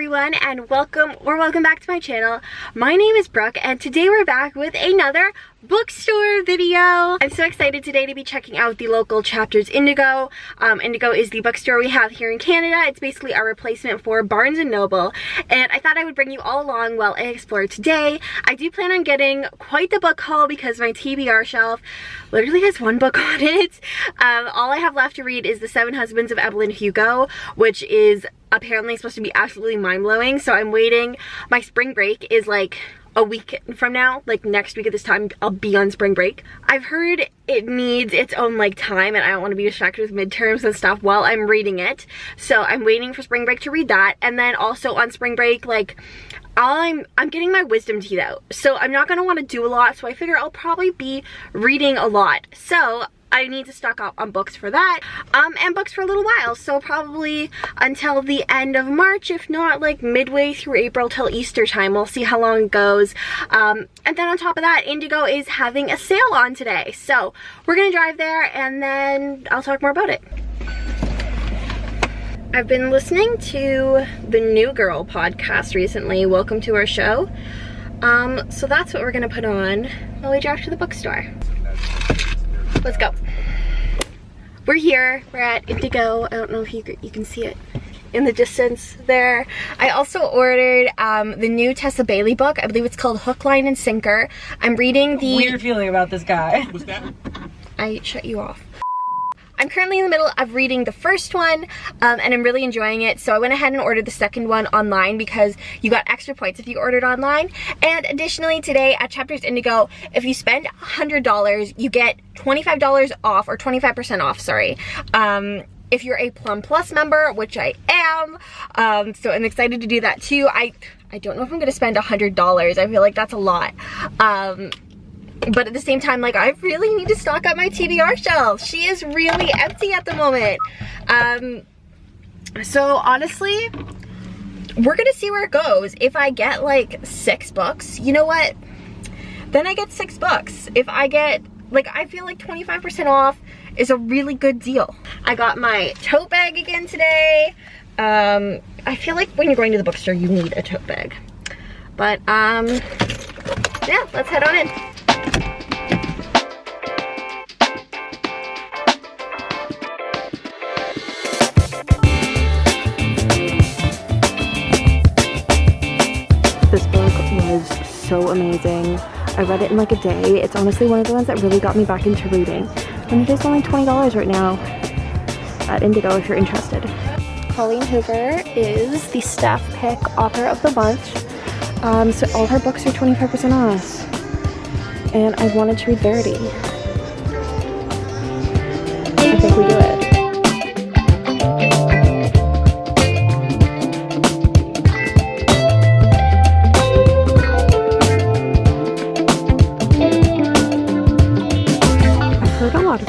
everyone, and welcome back to my channel. My name is Brooke, and today we're back with another bookstore video. I'm so excited today to be checking out the local chapters Indigo. Indigo is the bookstore we have here in Canada. It's basically our replacement for Barnes & Noble, and I thought I would bring you all along while I explore today. I do plan on getting quite the book haul because my TBR shelf literally has one book on it. All I have left to read is The Seven Husbands of Evelyn Hugo, which is apparently supposed to be absolutely mind-blowing, so I'm waiting. My spring break is like a week from now, like next week at this time I'll be on spring break. I've heard it needs its own like time, and I don't want to be distracted with midterms and stuff while I'm reading it, so I'm waiting for spring break to read that. And then also on spring break, like I'm getting my wisdom teeth out, so I'm not gonna want to do a lot, so I figure I'll probably be reading a lot, so I need to stock up on books for that, and books for a little while, so probably until the end of March, if not like midway through April till Easter time. We'll see how long it goes. And then on top of that, Indigo is having a sale on today, so we're gonna drive there and then I'll talk more about it. I've been listening to the New Girl podcast recently, Welcome to Our Show. So that's what we're gonna put on while we drive to the bookstore. Let's go. We're here. We're at Indigo. I don't know if you can see it in the distance there. I also ordered the new Tessa Bailey book. I believe it's called Hook, Line, and Sinker. I'm reading the... Weird feeling about this guy. What's that? I shut you off. I'm currently in the middle of reading the first one, and I'm really enjoying it, so I went ahead and ordered the second one online because you got extra points if you ordered online. And additionally, today at Chapters Indigo, if you spend $100, you get $25 off, or 25% off, sorry. If you're a Plum Plus member, which I am, so I'm excited to do that too. I don't know if I'm gonna spend $100. I feel like that's a lot. But at the same time, like, I really need to stock up my TBR shelf. She is really empty at the moment. So honestly, we're gonna see where it goes. If I get like 6 books, you know what? Then I get 6 books. If I get, like, I feel like 25% off is a really good deal. I got my tote bag again today. I feel like when you're going to the bookstore, you need a tote bag. But yeah, let's head on in. This book was so amazing. I read it in like a day. It's honestly one of the ones that really got me back into reading. And it is only $20 right now at Indigo if you're interested. Colleen Hoover is the staff pick author of the bunch. So all her books are 25% off. And I wanted to read Verity. I think we do it.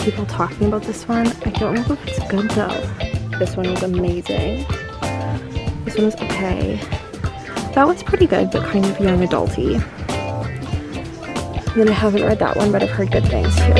People talking about this one. I don't know if it's good though. This one was amazing. This one was okay. That one's pretty good, but kind of young adulty. And then I haven't read that one, but I've heard good things too.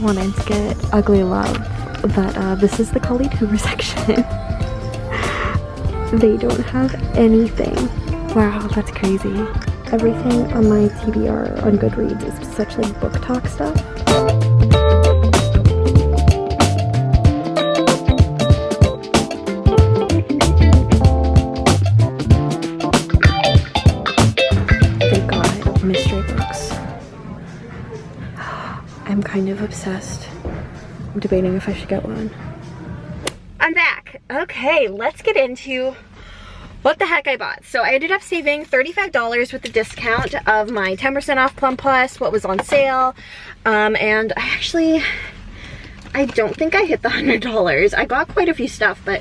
Wanted to get Ugly Love, but this is the Colleen Hoover section. They don't have anything. Wow, that's crazy. Everything on my TBR on Goodreads is such like BookTok stuff. They got mystery books. I'm kind of obsessed. I'm debating if I should get one. I'm back. Okay, let's get into what the heck I bought. So I ended up saving $35 with the discount of my 10% off Plum Plus, what was on sale. And I don't think I hit the $100. I got quite a few stuff, but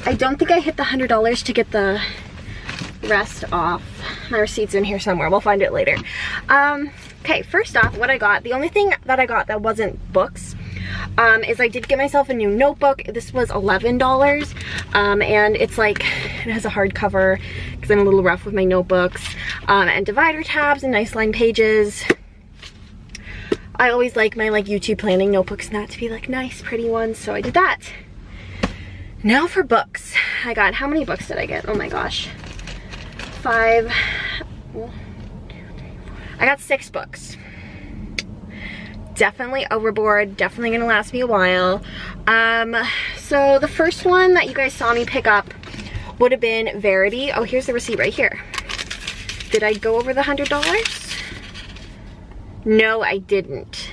I don't think I hit the $100 to get the rest off. My receipt's in here somewhere. We'll find it later. Okay, first off, what I got, the only thing that I got that wasn't books, is I did get myself a new notebook. This was $11, and it's like, it has a hardcover because I'm a little rough with my notebooks, and divider tabs and nice lined pages. I always like my YouTube planning notebooks not to be like nice, pretty ones, so I did that. Now for books. I got, how many books did I get? Oh my gosh. 5, 1, 2, 3, 4. I got 6 books. Definitely overboard, definitely gonna last me a while. So the first one that you guys saw me pick up would have been Verity. Oh, here's the receipt right here. Did I go over the $100? No, I didn't.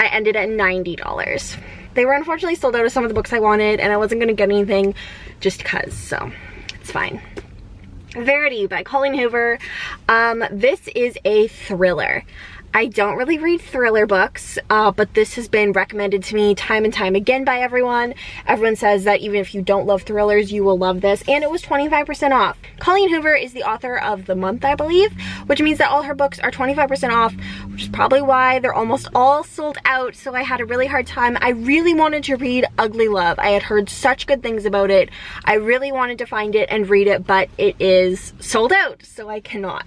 I ended at $90. They were unfortunately sold out of some of the books I wanted, and I wasn't gonna get anything just cause, so it's fine. Verity by Colleen Hoover. This is a thriller. I don't really read thriller books, but this has been recommended to me time and time again by everyone. Everyone says that even if you don't love thrillers, you will love this, and it was 25% off. Colleen Hoover is the author of the month, I believe, which means that all her books are 25% off, which is probably why they're almost all sold out, so I had a really hard time. I really wanted to read Ugly Love. I had heard such good things about it. I really wanted to find it and read it, but it is sold out, so I cannot.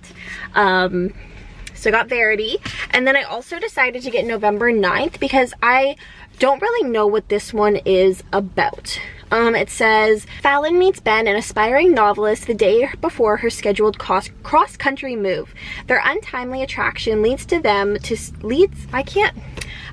So I got Verity, and then I also decided to get November 9th because I don't really know what this one is about. It says, Fallon meets Ben, an aspiring novelist, the day before her scheduled cross-country move. Their untimely attraction leads them to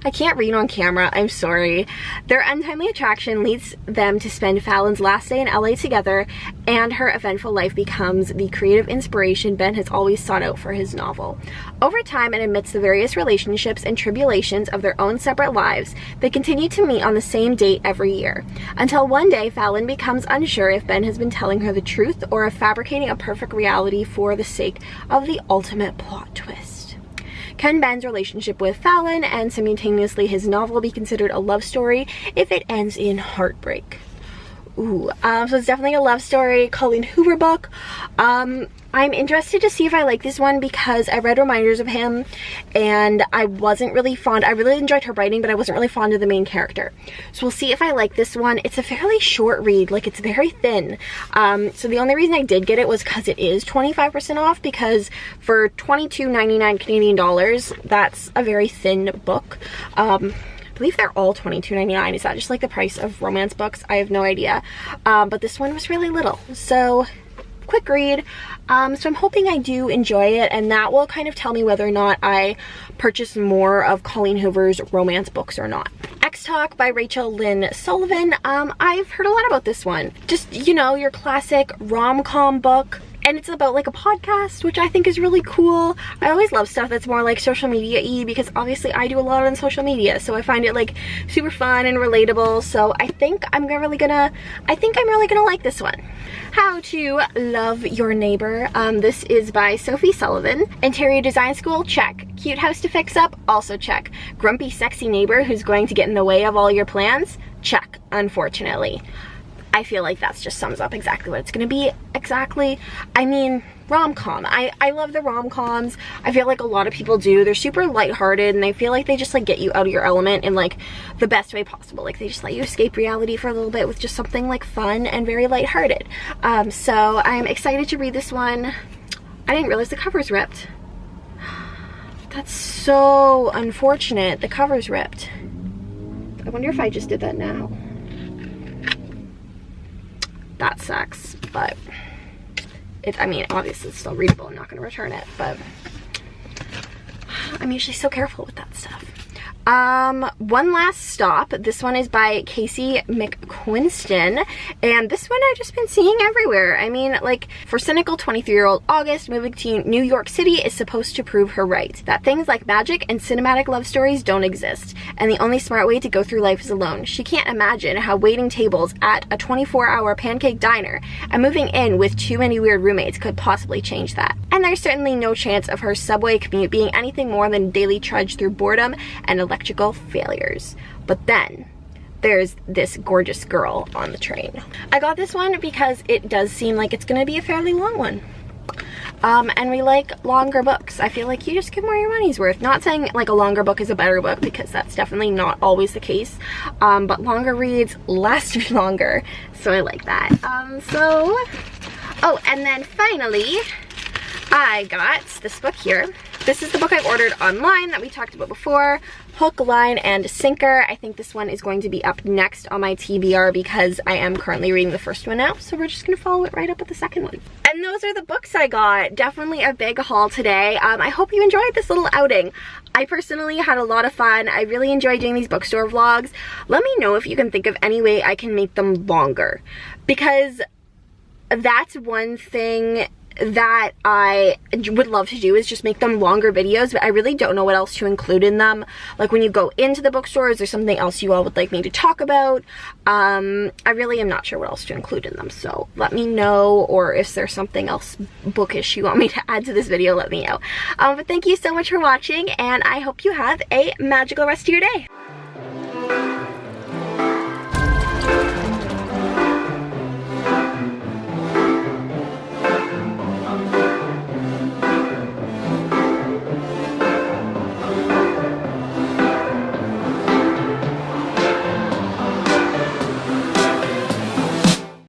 I can't read on camera, I'm sorry. Their untimely attraction leads them to spend Fallon's last day in LA together, and her eventful life becomes the creative inspiration Ben has always sought out for his novel. Over time, and amidst the various relationships and tribulations of their own separate lives, they continue to meet on the same date every year. Until one day, Fallon becomes unsure if Ben has been telling her the truth or if fabricating a perfect reality for the sake of the ultimate plot twist. Can Ben's relationship with Fallon and simultaneously his novel be considered a love story if it ends in heartbreak? Ooh, so it's definitely a love story, Colleen Hoover book. I'm interested to see if I like this one because I read reminders of him and I wasn't really fond. I really enjoyed her writing, but I wasn't really fond of the main character. So we'll see if I like this one. It's a fairly short read, like it's very thin. So the only reason I did get it was because it is 25% off, because for $22.99 Canadian dollars, that's a very thin book. I believe they're all $22.99. Is that just like the price of romance books? I have no idea. But this one was really little. So quick read. So I'm hoping I do enjoy it, and that will kind of tell me whether or not I purchase more of Colleen Hoover's romance books or not. X-Talk by Rachel Lynn Sullivan. I've heard a lot about this one. Just, you know, your classic rom-com book. And it's about like a podcast, which I think is really cool. I always love stuff that's more like social media-y because obviously I do a lot on social media, so I find it like super fun and relatable. So I think I'm really gonna like this one. How to Love Your Neighbor. This is by Sophie Sullivan. Interior design school? Check. Cute house to fix up? Also check. Grumpy sexy neighbor who's going to get in the way of all your plans? Check, unfortunately. I feel like that just sums up exactly what it's gonna be. Exactly. I mean, rom-com. I love the rom-coms. I feel like a lot of people do. They're super lighthearted, and I feel like they just like get you out of your element in like the best way possible. Like they just let you escape reality for a little bit with just something like fun and very lighthearted. So I'm excited to read this one. I didn't realize the cover's ripped. That's so unfortunate. The cover's ripped. I wonder if I just did that now. That sucks, but I mean, obviously it's still readable. I'm not going to return it, but I'm usually so careful with that stuff. One Last Stop. This one is by Casey McQuiston, and this one I've just been seeing everywhere. I mean, like, for cynical 23-year-old August, moving to New York City is supposed to prove her right. That things like magic and cinematic love stories don't exist, and the only smart way to go through life is alone. She can't imagine how waiting tables at a 24-hour pancake diner and moving in with too many weird roommates could possibly change that. And there's certainly no chance of her subway commute being anything more than a daily trudge through boredom and electrical failures. But then there's this gorgeous girl on the train. I got this one because it does seem like it's gonna be a fairly long one. and we like longer books. I feel like you just get more your money's worth. Not saying like a longer book is a better book, because that's definitely not always the case, but longer reads last longer, so I like that. Oh, and then finally I got this book here. This is the book I ordered online that we talked about before, Hook, Line, and Sinker. I think this one is going to be up next on my TBR because I am currently reading the first one now, so we're just gonna follow it right up with the second one. And those are the books I got. Definitely a big haul today. I hope you enjoyed this little outing. I personally had a lot of fun. I really enjoy doing these bookstore vlogs. Let me know if you can think of any way I can make them longer, because that's one thing that I would love to do, is just make them longer videos, but I really don't know what else to include in them. Like when you go into the bookstore, is there something else you all would like me to talk about? I really am not sure what else to include in them, so let me know, or if there's something else bookish you want me to add to this video, let me know. But thank you so much for watching, and I hope you have a magical rest of your day.